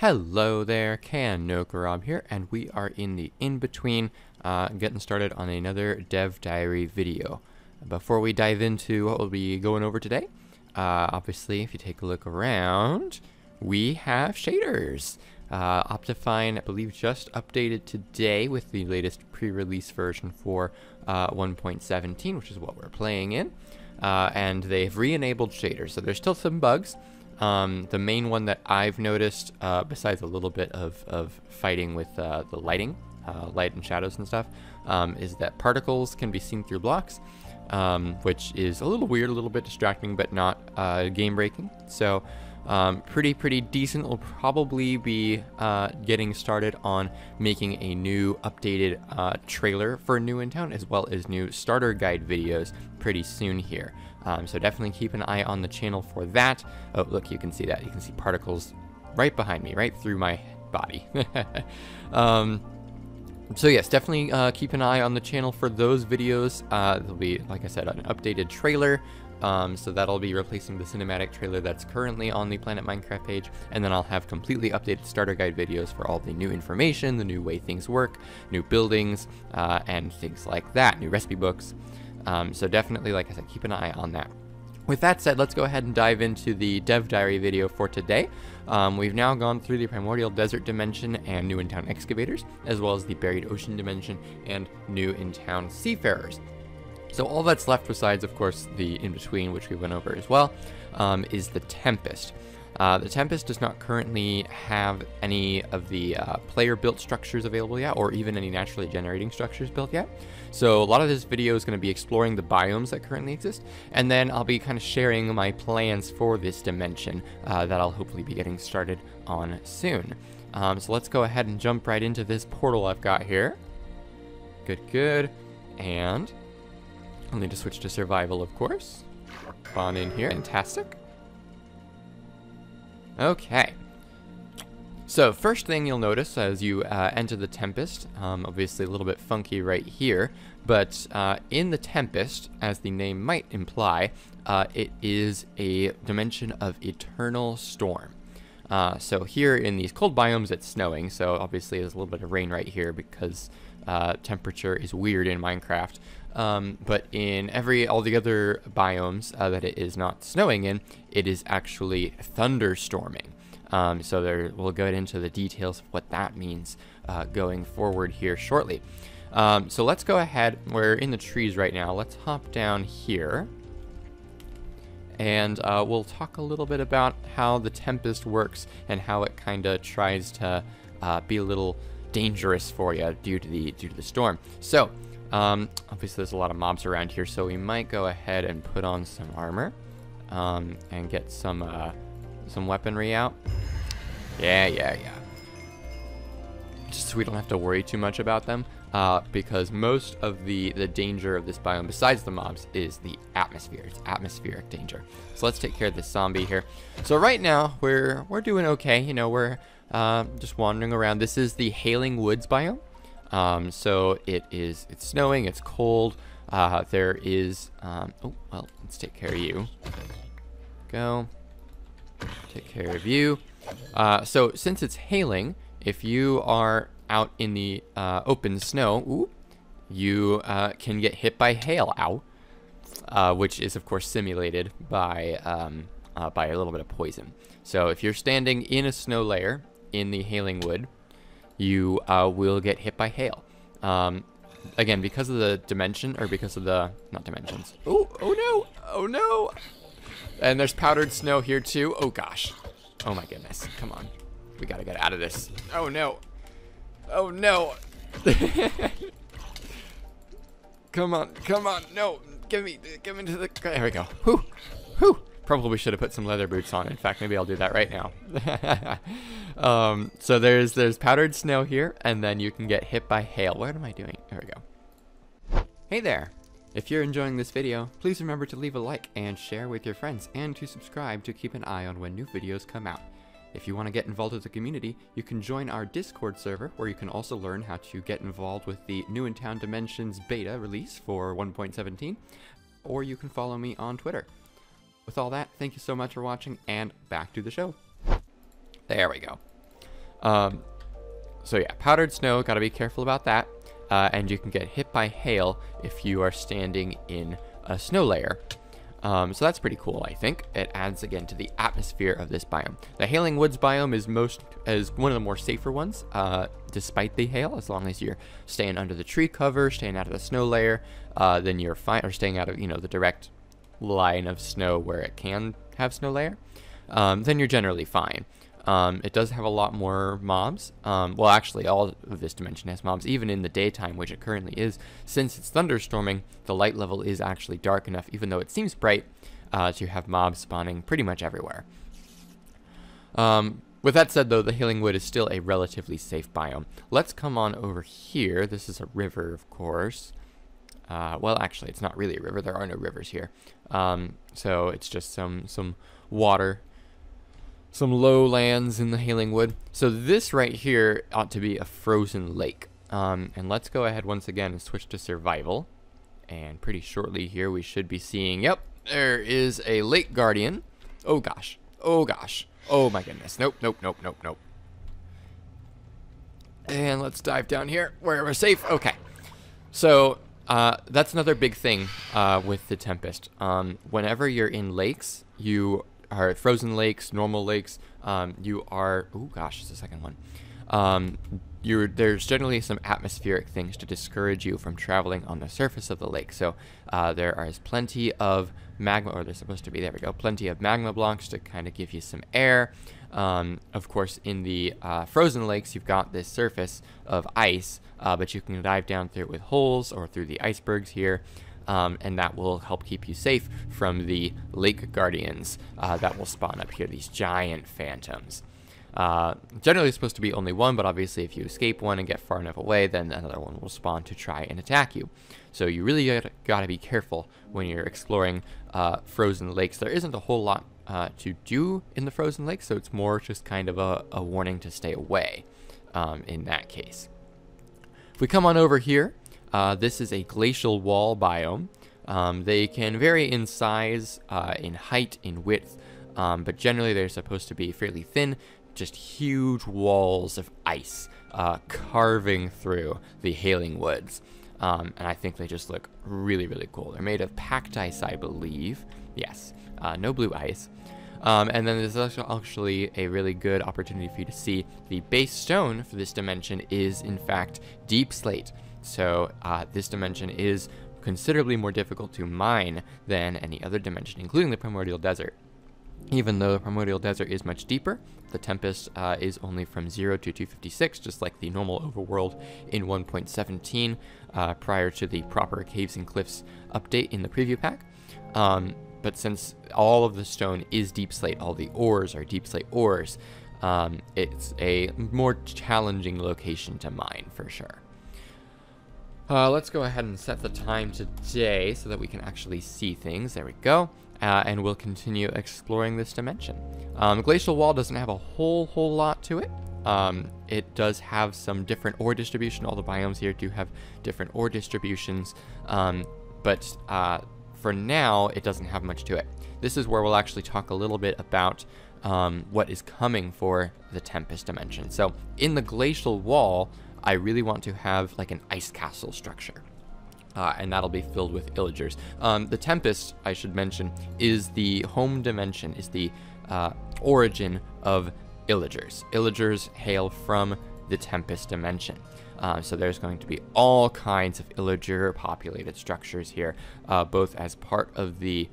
Hello there, Canokarab here, and we are in the in-between, getting started on another Dev Diary video. Before we dive into what we'll be going over today, obviously, if you take a look around, we have shaders. Optifine, I believe, just updated today with the latest pre-release version for 1.17, which is what we're playing in, and they've re-enabled shaders, so there's still some bugs. The main one that I've noticed, besides a little bit of fighting with the lighting, light and shadows and stuff, is that particles can be seen through blocks, which is a little weird, a little bit distracting, but not game-breaking. So pretty decent. We'll probably be getting started on making a new updated trailer for New in Town, as well as new starter guide videos pretty soon here. So definitely keep an eye on the channel for that. Oh, look, you can see that. You can see particles right behind me, right through my body. So yes, definitely keep an eye on the channel for those videos. There'll be, like I said, an updated trailer. So that'll be replacing the cinematic trailer that's currently on the Planet Minecraft page, and then I'll have completely updated starter guide videos for all the new information, the new way things work, new buildings, and things like that, new recipe books. So definitely, like I said, keep an eye on that. With that said, let's go ahead and dive into the Dev Diary video for today. We've now gone through the Primordial Desert Dimension and New in Town Excavators, as well as the Buried Ocean Dimension and New in Town Seafarers. So all that's left, besides, of course, the in-between, which we went over as well, is the Tempest. The Tempest does not currently have any of the player-built structures available yet, or even any naturally generating structures built yet. So a lot of this video is going to be exploring the biomes that currently exist, and then I'll be kind of sharing my plans for this dimension that I'll hopefully be getting started on soon. So let's go ahead and jump right into this portal I've got here. Good. And I'll need to switch to survival, of course. Spawn in here. Fantastic. Okay. So first thing you'll notice as you enter the Tempest, obviously a little bit funky right here, but in the Tempest, as the name might imply, it is a dimension of eternal storm. So here in these cold biomes, it's snowing, so obviously there's a little bit of rain right here because temperature is weird in Minecraft. But in all the other biomes that it is not snowing in, it is actually thunderstorming. So we'll get into the details of what that means going forward here shortly. So let's go ahead. We're in the trees right now. Let's hop down here. And we'll talk a little bit about how the Tempest works and how it kind of tries to be a little dangerous for you due to the storm. So obviously there's a lot of mobs around here, so we might go ahead and put on some armor and get some weaponry out. Yeah. Just so we don't have to worry too much about them, because most of the danger of this biome, besides the mobs, is the atmosphere. It's atmospheric danger. So let's take care of this zombie here. So right now we're doing okay. You know, we're just wandering around. This is the Hailing Woods biome. So it's snowing, it's cold, there is, oh, well, let's take care of you. Go. Take care of you. So since it's hailing, if you are out in the, open snow, you, can get hit by hail, which is, of course, simulated by a little bit of poison. So if you're standing in a snow layer in the Hailing Wood, you will get hit by hail. Again, because of the dimension, or because of the, not dimensions. Oh no! And there's powdered snow here too. Oh gosh. Oh my goodness. Come on. We gotta get out of this. Oh no. Come on. No. Get me to the, there we go. Whew. Probably should have put some leather boots on. In fact, maybe I'll do that right now. So there's powdered snow here, and then you can get hit by hail. What am I doing? There we go. Hey there! If you're enjoying this video, please remember to leave a like and share with your friends, and to subscribe to keep an eye on when new videos come out. If you want to get involved with the community, you can join our Discord server, where you can also learn how to get involved with the New in Town Dimensions beta release for 1.17, or you can follow me on Twitter. With all that, thank you so much for watching, and back to the show. There we go. So yeah, powdered snow, gotta be careful about that. And you can get hit by hail if you are standing in a snow layer. So that's pretty cool, I think. It adds again to the atmosphere of this biome. The Hailing Woods biome is one of the more safer ones, despite the hail. As long as you're staying under the tree cover, staying out of the snow layer, then you're fine, or staying out of the direct line of snow where it can have snow layer, then you're generally fine. It does have a lot more mobs. Well, actually, all of this dimension has mobs, even in the daytime, which it currently is. Since it's thunderstorming, the light level is actually dark enough, even though it seems bright, to have mobs spawning pretty much everywhere. With that said, though, the Hailing Wood is still a relatively safe biome. Let's come on over here. This is a river, of course. Well, actually, it's not really a river. There are no rivers here. So it's just some water. Some lowlands in the Hailing Wood. So this right here ought to be a frozen lake. And let's go ahead once again and switch to survival. And pretty shortly here we should be seeing, yep, there is a lake guardian. Oh gosh, oh gosh, oh my goodness. Nope, nope, nope, nope, nope. And let's dive down here where we're safe. Okay, so that's another big thing with the Tempest. Whenever you're in lakes, you are frozen lakes, normal lakes, you are, oh gosh, it's the second one. There's generally some atmospheric things to discourage you from traveling on the surface of the lake. So there is plenty of magma, or there's supposed to be, there we go, plenty of magma blocks to kind of give you some air. Of course, in the frozen lakes, you've got this surface of ice, but you can dive down through it with holes or through the icebergs here. And that will help keep you safe from the lake guardians that will spawn up here, these giant phantoms. Generally it's supposed to be only one, but obviously if you escape one and get far enough away, then another one will spawn to try and attack you. So you really gotta be careful when you're exploring frozen lakes. There isn't a whole lot to do in the frozen lakes, so it's more just kind of a warning to stay away in that case. If we come on over here, this is a glacial wall biome. They can vary in size, in height, in width, but generally they're supposed to be fairly thin, just huge walls of ice carving through the Hailing Woods. And I think they just look really, really cool. They're made of packed ice, I believe. Yes, no blue ice. And then there's actually a really good opportunity for you to see the base stone for this dimension is, in fact, deep slate. So this dimension is considerably more difficult to mine than any other dimension, including the Primordial Desert. Even though the Primordial Desert is much deeper, the Tempest is only from 0 to 256, just like the normal overworld in 1.17 prior to the proper Caves and Cliffs update in the preview pack. But since all of the stone is deep slate, all the ores are deep slate ores, it's a more challenging location to mine for sure. Let's go ahead and set the time today so that we can actually see things. There we go. And we'll continue exploring this dimension. Glacial Wall doesn't have a whole lot to it. It does have some different ore distribution. All the biomes here do have different ore distributions. But for now, it doesn't have much to it. This is where we'll actually talk a little bit about what is coming for the Tempest dimension. So in the Glacial Wall, I really want to have like an ice castle structure. And that'll be filled with illagers. The Tempest, I should mention, is the home dimension, is the origin of illagers. Illagers hail from the Tempest dimension. So there's going to be all kinds of illager populated structures here, both as part of the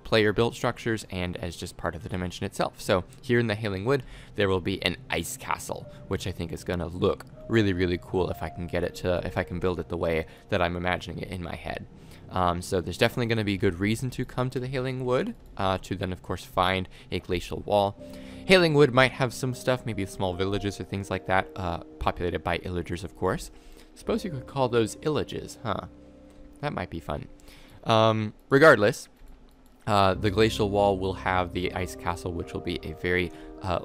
player built structures and as just part of the dimension itself. So here in the Hailing Wood, there will be an ice castle, which I think is going to look really cool if I can get it to, if I can build it the way that I'm imagining it in my head. So there's definitely going to be good reason to come to the Hailing Wood, to then of course find a glacial wall. Hailing Wood might have some stuff, maybe small villages or things like that, populated by illagers of course. Suppose you could call those illages, huh? That might be fun. Regardless, the Glacial Wall will have the ice castle, which will be a very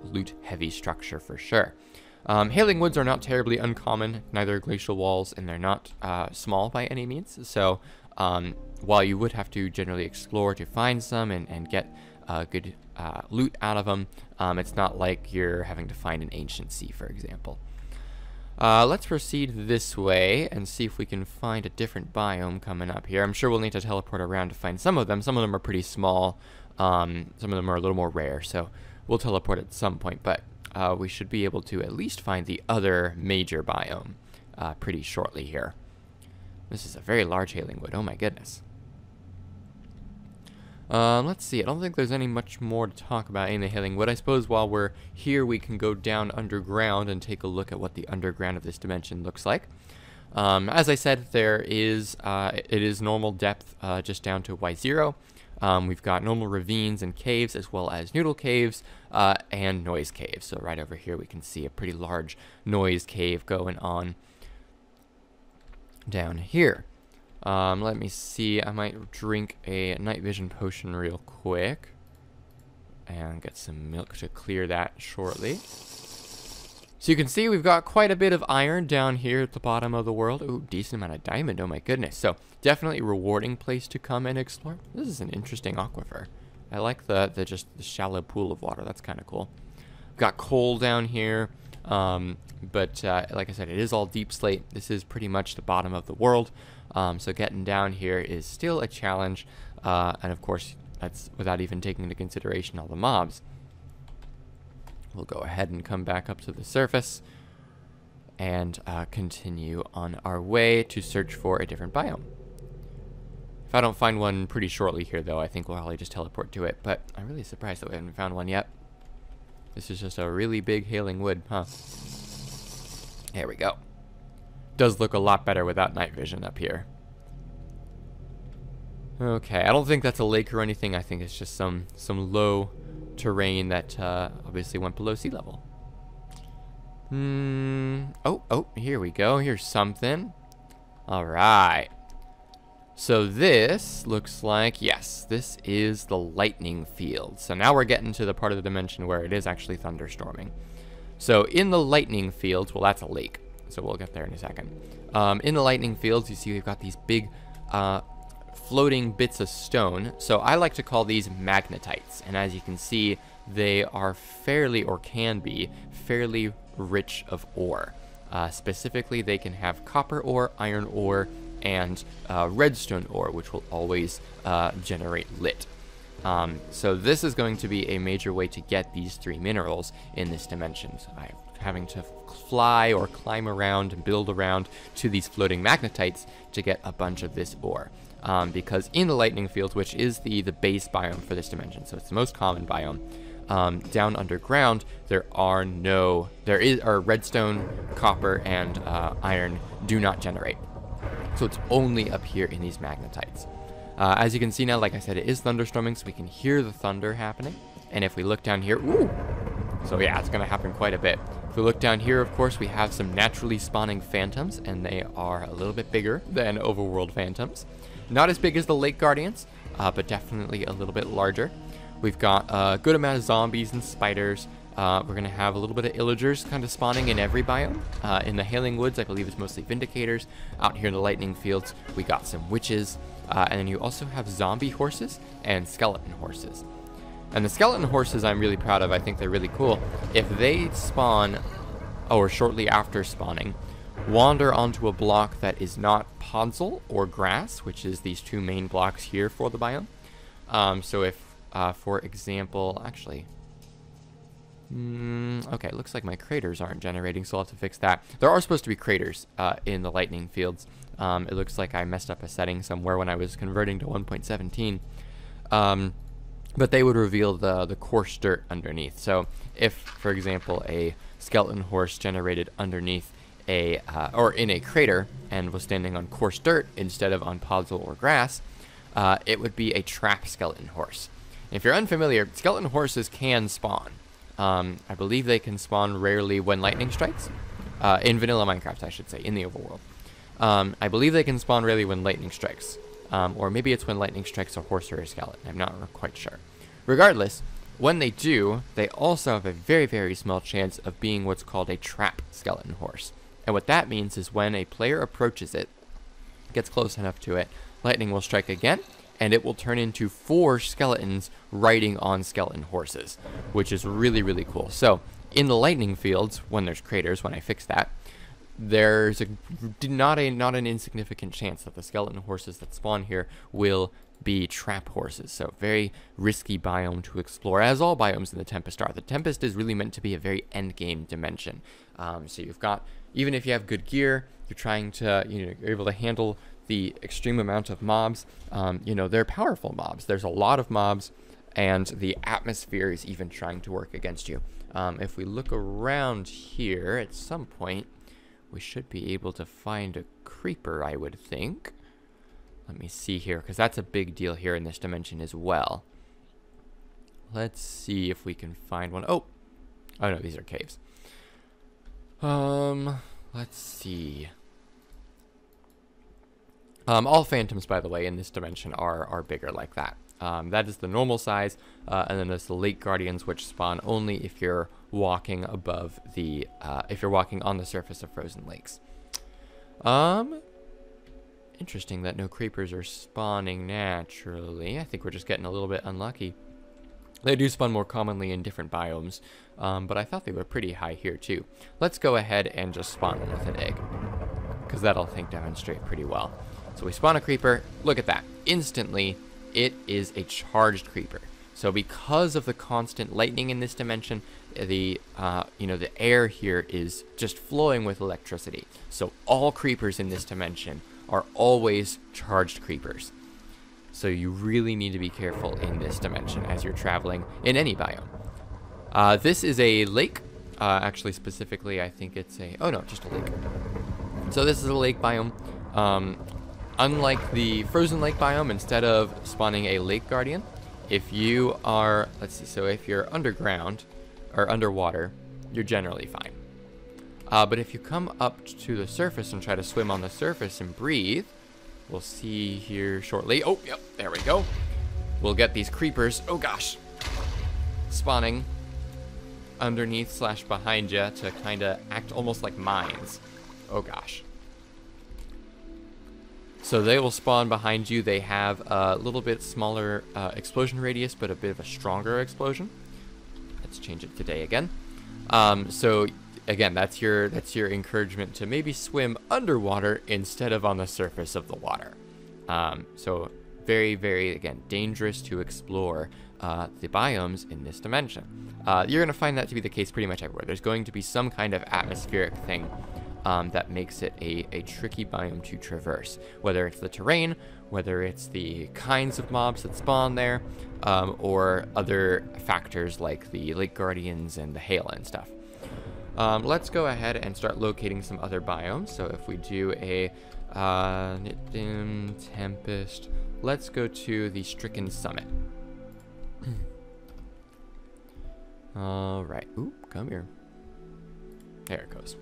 loot-heavy structure for sure. Hailing Woods are not terribly uncommon, neither Glacial Walls, and they're not small by any means. So while you would have to generally explore to find some and get good loot out of them. It's not like you're having to find an ancient sea, for example. Let's proceed this way and see if we can find a different biome coming up here. I'm sure we'll need to teleport around to find some of them. Some of them are pretty small. Some of them are a little more rare, so we'll teleport at some point. But we should be able to at least find the other major biome pretty shortly here. This is a very large hailing wood. Oh my goodness. Let's see. I don't think there's any much more to talk about in the hailing wood. I suppose while we're here, we can go down underground and take a look at what the underground of this dimension looks like. As I said, it is normal depth just down to Y0. We've got normal ravines and caves, as well as noodle caves and noise caves. So right over here, we can see a pretty large noise cave going on down here. Let me see. I might drink a night vision potion real quick and get some milk to clear that shortly. So you can see we've got quite a bit of iron down here at the bottom of the world. Ooh, decent amount of diamond. Oh my goodness. So definitely a rewarding place to come and explore. This is an interesting aquifer. I like the shallow pool of water. That's kind of cool. We've got coal down here. But like I said, it is all deep slate. This is pretty much the bottom of the world. So getting down here is still a challenge. And of course, that's without even taking into consideration all the mobs. We'll go ahead and come back up to the surface and continue on our way to search for a different biome. If I don't find one pretty shortly here, though, I think we'll probably just teleport to it. But I'm really surprised that we haven't found one yet. This is just a really big hailing wood, huh? There we go. Does look a lot better without night vision up here. Okay, I don't think that's a lake or anything. I think it's just some low terrain that obviously went below sea level. Oh, here we go. Here's something. All right. So this looks like, yes, this is the lightning field. So now we're getting to the part of the dimension where it is actually thunderstorming. So in the lightning fields, well, that's a lake. So we'll get there in a second. In the lightning fields, you see we've got these big floating bits of stone. So I like to call these magnetites. And as you can see, they are fairly, or can be, fairly rich of ore. Specifically, they can have copper ore, iron ore, and redstone ore, which will always generate lit. So this is going to be a major way to get these three minerals in this dimension. So I'm having to fly or climb around and build around to these floating magnetites to get a bunch of this ore. Because in the lightning fields, which is the base biome for this dimension, so it's the most common biome, down underground, there are redstone, copper, and iron do not generate. So it's only up here in these magnetites. As you can see now, like I said, it is thunderstorming, so we can hear the thunder happening. And if we look down here, ooh! So yeah, it's going to happen quite a bit. If we look down here, of course, we have some naturally spawning phantoms, and they are a little bit bigger than overworld phantoms. Not as big as the lake guardians, but definitely a little bit larger. We've got a good amount of zombies and spiders. We're going to have a little bit of illagers kind of spawning in every biome. In the hailing woods, I believe it's mostly vindicators. Out here in the lightning fields, we got some witches. And then you also have zombie horses and skeleton horses. And the skeleton horses I'm really proud of. I think they're really cool. If they spawn, or shortly after spawning, wander onto a block that is not podzol or grass, which is these two main blocks here for the biome. So if, for example, actually... okay, it looks like my craters aren't generating, so I'll have to fix that. There are supposed to be craters in the lightning fields. It looks like I messed up a setting somewhere when I was converting to 1.17. But they would reveal the coarse dirt underneath. So if, for example, a skeleton horse generated underneath or in a crater and was standing on coarse dirt instead of on podzol or grass, it would be a trap skeleton horse. If you're unfamiliar, skeleton horses can spawn. I believe they can spawn rarely when lightning strikes. In vanilla Minecraft, I should say, in the overworld. I believe they can spawn rarely when lightning strikes. Or maybe it's when lightning strikes a horse or a skeleton. I'm not quite sure. Regardless, when they do, they also have a very, very small chance of being what's called a trap skeleton horse. And what that means is when a player approaches it, gets close enough to it, lightning will strike again, and it will turn into 4 skeletons riding on skeleton horses, which is really, really cool. So in the lightning fields, when there's craters, when I fix that, there's not an insignificant chance that the skeleton horses that spawn here will be trap horses. So very risky biome to explore, as all biomes in the Tempest are. The Tempest is really meant to be a very end game dimension. So you've got, even if you have good gear, you're trying to, you're able to handle the extreme amount of mobs. They're powerful mobs. There's a lot of mobs, and the atmosphere is even trying to work against you. If we look around here, at some point, we should be able to find a creeper, I would think. Let me see here, because that's a big deal here in this dimension as well. Let's see if we can find one. Oh no, these are caves. Let's see. All phantoms, by the way, in this dimension are bigger like that. That is the normal size, and then there's the lake guardians, which spawn only if you're walking above the, if you're walking on the surface of frozen lakes. Interesting that no creepers are spawning naturally. I think we're just getting a little bit unlucky. They do spawn more commonly in different biomes, but I thought they were pretty high here too. Let's go ahead and just spawn one with an egg, because that'll, I think, demonstrate pretty well. So we spawn a creeper. Look at that. Instantly, it is a charged creeper. So because of the constant lightning in this dimension, the air here is just flowing with electricity. So all creepers in this dimension are always charged creepers. So you really need to be careful in this dimension as you're traveling in any biome. This is a lake. Actually, specifically, I think it's a... Oh, no, just a lake. So this is a lake biome. Unlike the frozen lake biome, instead of spawning a lake guardian, if you are... Let's see. So if you're underground or underwater, you're generally fine. But if you come up to the surface and try to swim on the surface and breathe, we'll see here shortly. Oh, yep, there we go. We'll get these creepers, oh gosh, spawning underneath / behind you to kind of act almost like mines. Oh gosh. So they will spawn behind you. They have a little bit smaller explosion radius, but a bit of a stronger explosion. Let's change it to day again. So again, that's your encouragement to maybe swim underwater instead of on the surface of the water. So very, very, again, dangerous to explore the biomes in this dimension. You're going to find that to be the case pretty much everywhere. There's going to be some kind of atmospheric thing that makes it a tricky biome to traverse, whether it's the terrain, whether it's the kinds of mobs that spawn there, or other factors like the lake guardians and the hail and stuff. Let's go ahead and start locating some other biomes. So if we do a Tempest, let's go to the Stricken Summit. All right. Ooh, come here. There it goes.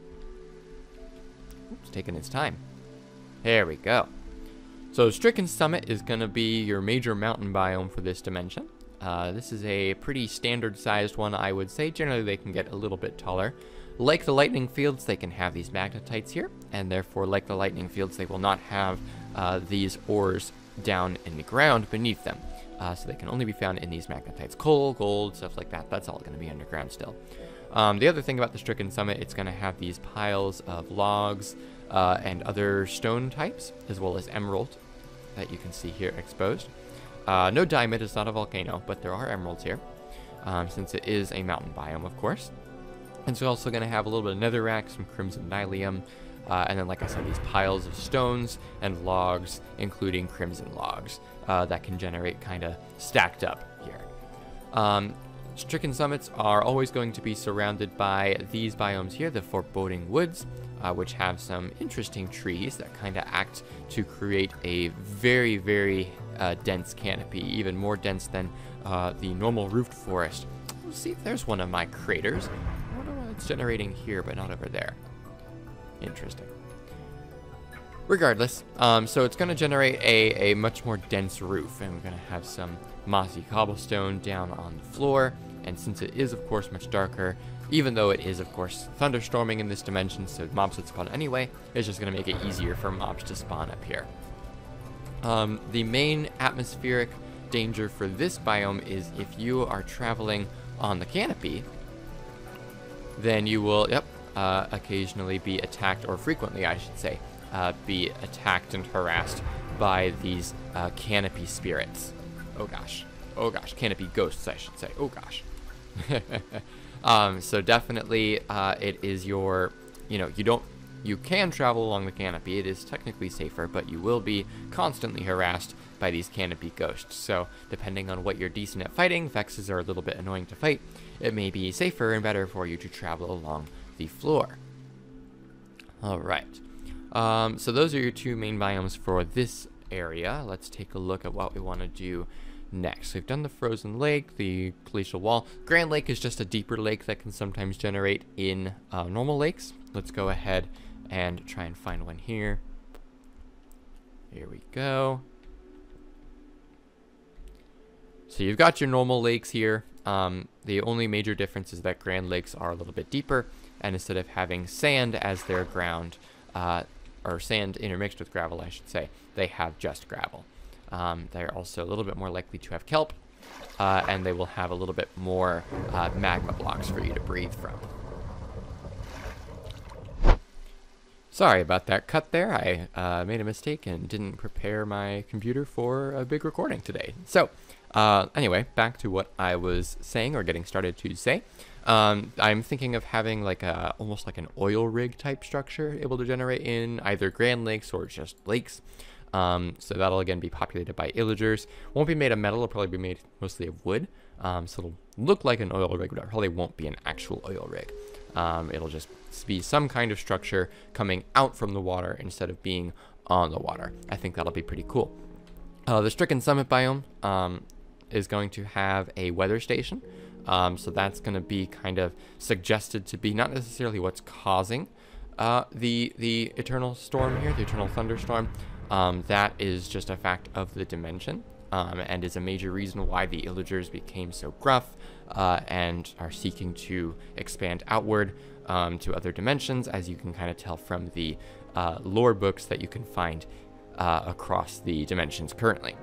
It's taking its time. There we go. So Stricken Summit is going to be your major mountain biome for this dimension. This is a pretty standard sized one, I would say. Generally, they can get a little bit taller. Like the lightning fields, they can have these magnetites here, and therefore, like the lightning fields, they will not have these ores down in the ground beneath them. So they can only be found in these magnetites. Coal, gold, stuff like that. That's all going to be underground still. The other thing about the Stricken Summit, it's going to have these piles of logs and other stone types, as well as emerald that you can see here exposed. No diamond, it's not a volcano, but there are emeralds here, since it is a mountain biome, of course. And so also going to have a little bit of netherrack, some crimson nylium, and then, like I said, these piles of stones and logs, including crimson logs, that can generate kind of stacked up here. Stricken Summits are always going to be surrounded by these biomes here, the Foreboding Woods, which have some interesting trees that kind of act to create a very, very dense canopy, even more dense than the normal roofed forest. Let's see if there's one of my craters. I wonder why it's generating here, but not over there. Interesting. Regardless, so it's going to generate a much more dense roof, and we're going to have some mossy cobblestone down on the floor. And since it is, of course, much darker, even though it is, of course, thunderstorming in this dimension, so mobs would spawn anyway, it's just going to make it easier for mobs to spawn up here. The main atmospheric danger for this biome is if you are traveling on the canopy, then you will, occasionally be attacked, or frequently, I should say, be attacked and harassed by these canopy spirits. Oh gosh, canopy ghosts, I should say. Oh gosh. So definitely, it is your, you can travel along the canopy. It is technically safer, but you will be constantly harassed by these canopy ghosts. So depending on what you're decent at fighting, Vexes are a little bit annoying to fight. It may be safer and better for you to travel along the floor. All right. So those are your two main biomes for this area. Let's take a look at what we want to do next. We've done the frozen lake, the glacial wall. Grand Lake is just a deeper lake that can sometimes generate in normal lakes. Let's go ahead and try and find one here. Here we go. So you've got your normal lakes here. The only major difference is that Grand Lakes are a little bit deeper, and instead of having sand as their ground, or sand intermixed with gravel, I should say, they have just gravel. They're also a little bit more likely to have kelp, and they will have a little bit more magma blocks for you to breathe from. Sorry about that cut there. I made a mistake and didn't prepare my computer for a big recording today. So, anyway, back to what I was saying, or getting started to say. I'm thinking of having like almost like an oil rig type structure able to generate in either Grand Lakes or just lakes. So that'll again be populated by illagers. Won't be made of metal, it'll probably be made mostly of wood. So it'll look like an oil rig, but it probably won't be an actual oil rig. It'll just be some kind of structure coming out from the water instead of being on the water. I think that'll be pretty cool. The Stricken Summit biome is going to have a weather station. So that's going to be kind of suggested to be not necessarily what's causing the eternal storm here, the eternal thunderstorm. That is just a fact of the dimension, and is a major reason why the illagers became so gruff and are seeking to expand outward to other dimensions, as you can kind of tell from the lore books that you can find across the dimensions currently.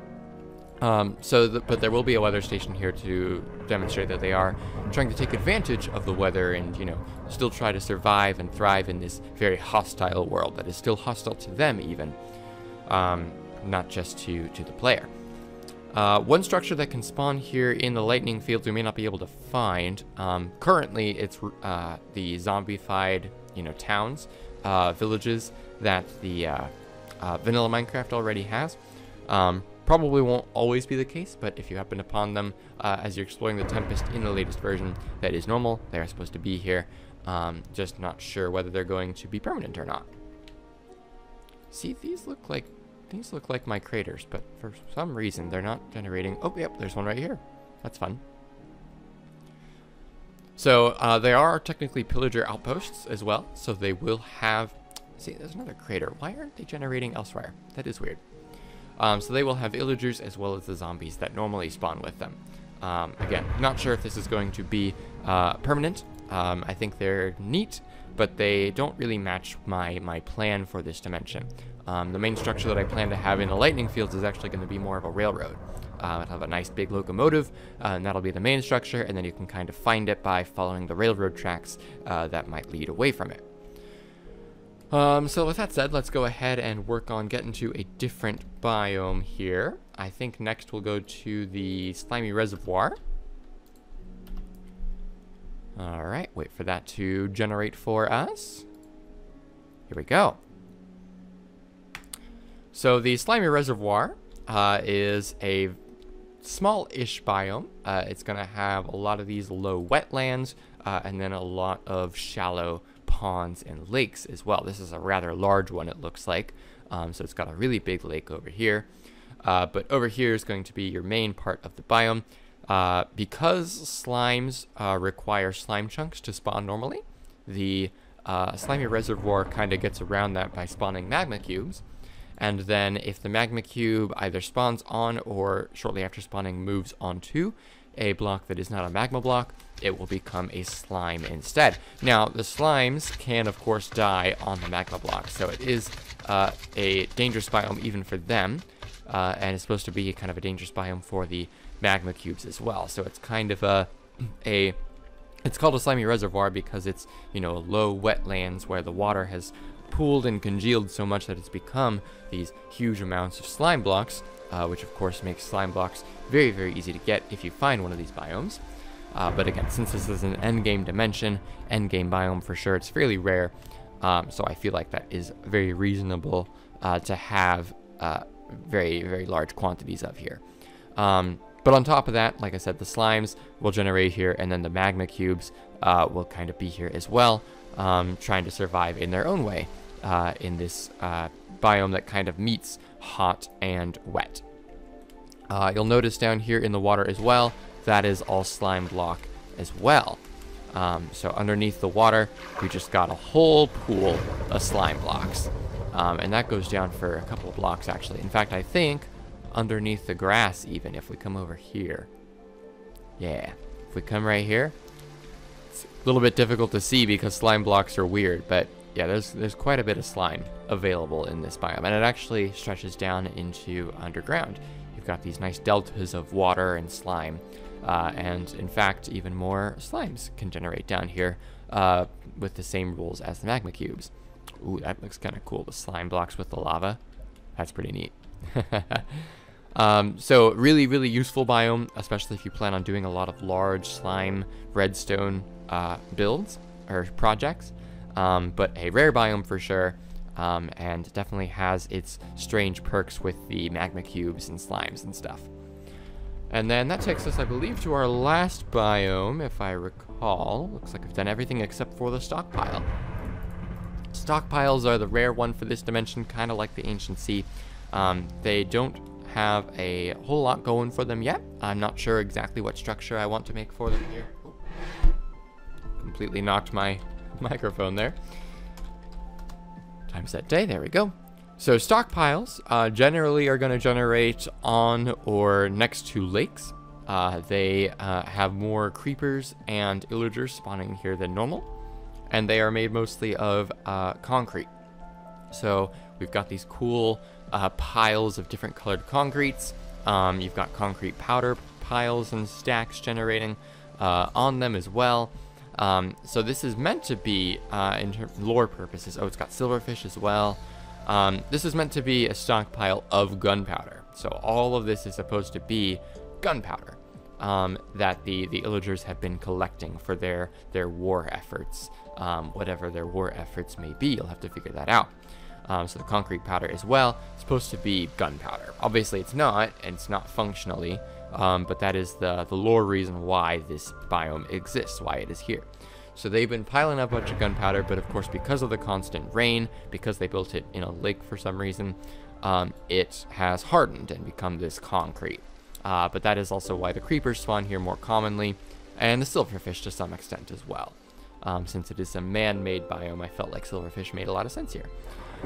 But there will be a weather station here to demonstrate that they are trying to take advantage of the weather and, still try to survive and thrive in this very hostile world that is still hostile to them even, not just to the player. One structure that can spawn here in the lightning fields we may not be able to find. Currently, it's the zombified, towns, villages that the vanilla Minecraft already has. Probably won't always be the case, but if you happen upon them as you're exploring the Tempest in the latest version, that is normal. They are supposed to be here. Just not sure whether they're going to be permanent or not. See, these look like my craters, but for some reason they're not generating. Oh, yep, there's one right here. That's fun. So they are technically pillager outposts as well, so they will have. See, there's another crater. Why aren't they generating elsewhere? That is weird. So they will have illagers as well as the zombies that normally spawn with them. Again, not sure if this is going to be permanent. I think they're neat, but they don't really match my plan for this dimension. The main structure that I plan to have in the lightning fields is actually going to be more of a railroad. It'll have a nice big locomotive, and that'll be the main structure, and then you can kind of find it by following the railroad tracks that might lead away from it. So with that said, let's go ahead and work on getting to a different biome here. I think next we'll go to the slimy reservoir. Alright, wait for that to generate for us. Here we go. So the slimy reservoir is a small-ish biome. It's going to have a lot of these low wetlands and then a lot of shallow ponds and lakes as well. This is a rather large one, it looks like. So it's got a really big lake over here. But over here is going to be your main part of the biome. Because slimes require slime chunks to spawn normally, the slimy reservoir kind of gets around that by spawning magma cubes. And then if the magma cube either spawns on or shortly after spawning moves onto a block that is not a magma block, it will become a slime instead. Now, the slimes can, of course, die on the magma block, so it is a dangerous biome even for them. and it's supposed to be kind of a dangerous biome for the magma cubes as well. So it's kind of it's called a slimy reservoir because it's, you know, low wetlands where the water has pooled and congealed so much that it's become these huge amounts of slime blocks, which of course makes slime blocks very, very easy to get if you find one of these biomes. But again, since this is an endgame dimension, endgame biome for sure, it's fairly rare. So I feel like that is very reasonable to have very, very large quantities of here. But on top of that, like I said, the slimes will generate here, and then the magma cubes will kind of be here as well, trying to survive in their own way in this biome that kind of meets hot and wet. You'll notice down here in the water as well, that is all slime block as well. So underneath the water, we just got a whole pool of slime blocks. And that goes down for a couple of blocks, actually. In fact, I think underneath the grass, even if we come over here. Yeah, if we come right here, it's a little bit difficult to see because slime blocks are weird, but yeah, there's quite a bit of slime available in this biome, and it actually stretches down into underground. You've got these nice deltas of water and slime, and in fact, even more slimes can generate down here with the same rules as the magma cubes. Ooh, that looks kind of cool, the slime blocks with the lava. That's pretty neat. So really, really useful biome, especially if you plan on doing a lot of large slime redstone builds or projects. But a rare biome for sure, and definitely has its strange perks with the magma cubes and slimes and stuff. And then that takes us, I believe, to our last biome, if I recall. Looks like I've done everything except for the stockpile. Stockpiles are the rare one for this dimension, kind of like the Ancient Sea. They don't have a whole lot going for them yet. I'm not sure exactly what structure I want to make for them here. Oh, completely knocked my microphone there. Time set day, there we go. So stockpiles generally are going to generate on or next to lakes. They have more creepers and illagers spawning here than normal, and they are made mostly of concrete. So we've got these cool piles of different colored concretes. You've got concrete powder piles and stacks generating on them as well. So this is meant to be, in lore purposes, oh, it's got silverfish as well. This is meant to be a stockpile of gunpowder. So all of this is supposed to be gunpowder that the illagers have been collecting for their war efforts. Whatever their war efforts may be, you'll have to figure that out. So the concrete powder as well is supposed to be gunpowder. Obviously it's not, and it's not functionally, but that is the lore reason why this biome exists, why it is here. So they've been piling up a bunch of gunpowder, but of course because of the constant rain, because they built it in a lake for some reason, it has hardened and become this concrete. But that is also why the creepers spawn here more commonly, and the silverfish to some extent as well. Since it is a man-made biome, I felt like silverfish made a lot of sense here.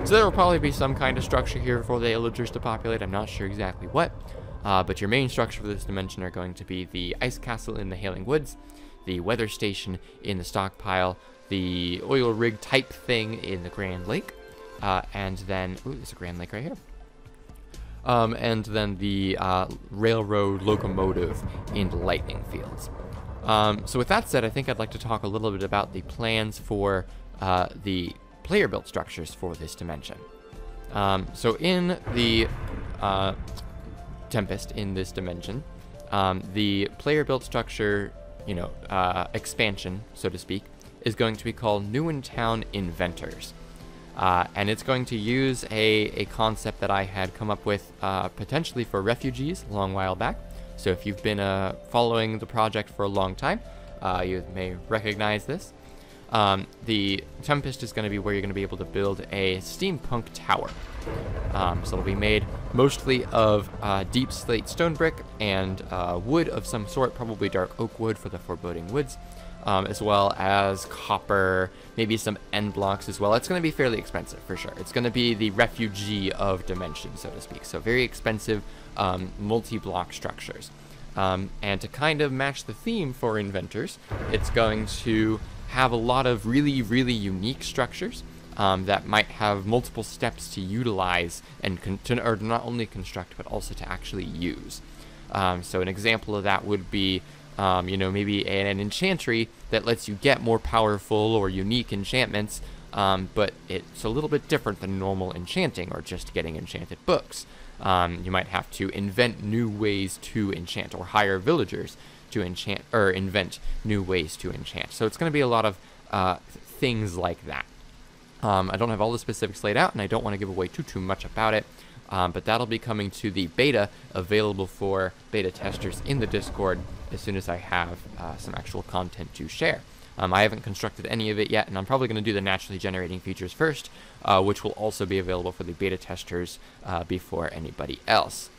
So there will probably be some kind of structure here for the illagers to populate. I'm not sure exactly what, but your main structure for this dimension are going to be the ice castle in the Hailing Woods, the weather station in the stockpile, the oil rig type thing in the Grand Lake, and then, ooh, there's a Grand Lake right here. And then the railroad locomotive in the lightning fields. So with that said, I think I'd like to talk a little bit about the plans for the player built structures for this dimension. So in the Tempest in this dimension, the player built structure, expansion, so to speak, is going to be called New in Town Inventors. And it's going to use a concept that I had come up with potentially for refugees a long while back. So if you've been following the project for a long time, you may recognize this. The Tempest is going to be where you're going to be able to build a steampunk tower. So it'll be made mostly of deep slate stone brick and wood of some sort, probably dark oak wood for the Foreboding Woods, as well as copper, maybe some end blocks as well. It's going to be fairly expensive for sure. It's going to be the refugee of dimension, so to speak. So very expensive multi-block structures. And to kind of match the theme for inventors, it's going to have a lot of really, really unique structures. that might have multiple steps to utilize and or not only construct but also to actually use. So an example of that would be maybe an enchantry that lets you get more powerful or unique enchantments, but it's a little bit different than normal enchanting or just getting enchanted books. You might have to invent new ways to enchant or hire villagers to enchant or invent new ways to enchant. So it's going to be a lot of things like that. I don't have all the specifics laid out, and I don't want to give away too much about it, but that'll be coming to the beta, available for beta testers in the Discord as soon as I have some actual content to share. I haven't constructed any of it yet, and I'm probably going to do the naturally generating features first, which will also be available for the beta testers before anybody else.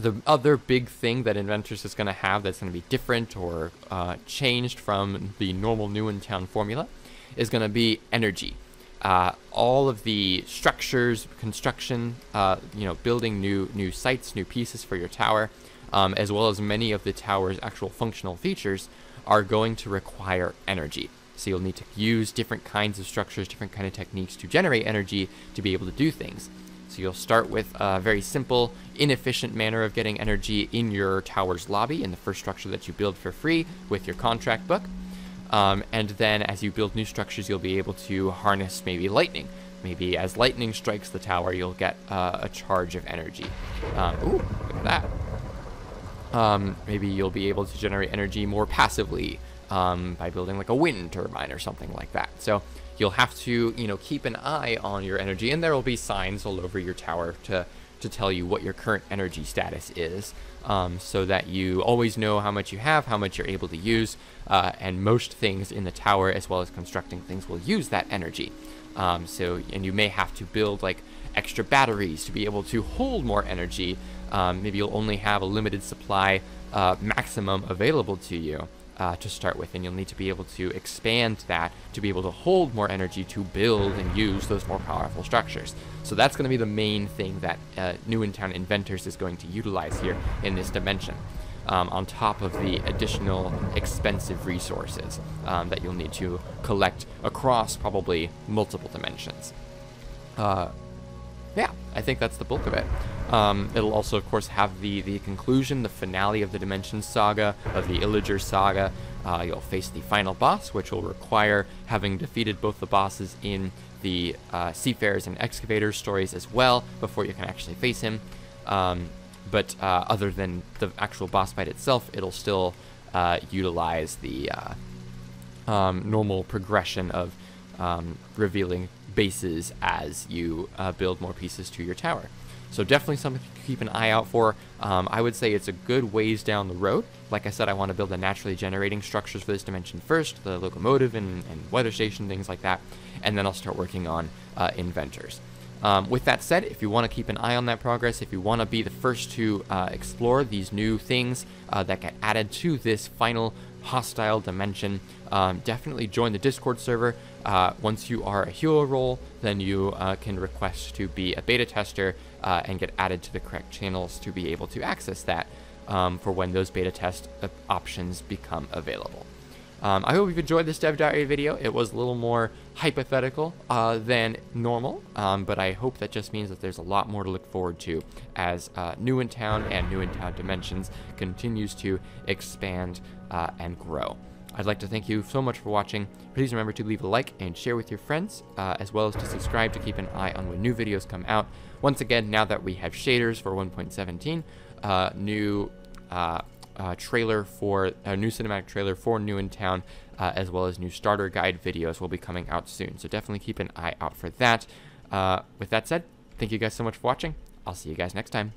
The other big thing that Inventors is going to have that's going to be different or changed from the normal New in Town formula is going to be energy. All of the structures, construction, building new sites, new pieces for your tower, as well as many of the tower's actual functional features are going to require energy. So you'll need to use different kinds of structures, different kind of techniques to generate energy to be able to do things. So you'll start with a very simple, inefficient manner of getting energy in your tower's lobby, in the first structure that you build for free with your contract book. And then as you build new structures, you'll be able to harness maybe lightning. Maybe as lightning strikes the tower, you'll get a charge of energy. Ooh, look at that. Maybe you'll be able to generate energy more passively by building like a wind turbine or something like that. So you'll have to, keep an eye on your energy, and there will be signs all over your tower to tell you what your current energy status is, so that you always know how much you have, how much you're able to use, and most things in the tower, as well as constructing things, will use that energy. And you may have to build like extra batteries to be able to hold more energy. Maybe you'll only have a limited supply maximum available to you to start with, and you'll need to be able to expand that to be able to hold more energy to build and use those more powerful structures. So that's going to be the main thing that New in Town Inventors is going to utilize here in this dimension, on top of the additional expensive resources that you'll need to collect across probably multiple dimensions. Yeah, I think that's the bulk of it. It'll also, of course, have the conclusion, the finale of the Dimensions saga, of the Pillager saga. You'll face the final boss, which will require having defeated both the bosses in the Seafarers and Excavators stories as well before you can actually face him. But other than the actual boss fight itself, it'll still utilize the normal progression of revealing bases as you build more pieces to your tower. So definitely something to keep an eye out for. I would say it's a good ways down the road. Like I said, I want to build the naturally generating structures for this dimension first, the locomotive and weather station, things like that, and then I'll start working on inventors. With that said, if you want to keep an eye on that progress, if you want to be the first to explore these new things that get added to this final hostile dimension, definitely join the Discord server. Once you are a hero role, then you can request to be a beta tester and get added to the correct channels to be able to access that for when those beta test options become available. I hope you've enjoyed this Dev Diary video. It was a little more hypothetical than normal, but I hope that just means that there's a lot more to look forward to as New in Town and New in Town Dimensions continues to expand and grow. I'd like to thank you so much for watching. Please remember to leave a like and share with your friends, as well as to subscribe to keep an eye on when new videos come out. Once again, now that we have shaders for 1.17, new trailer for a new cinematic trailer for New in Town, as well as new starter guide videos will be coming out soon. So definitely keep an eye out for that. With that said, thank you guys so much for watching. I'll see you guys next time.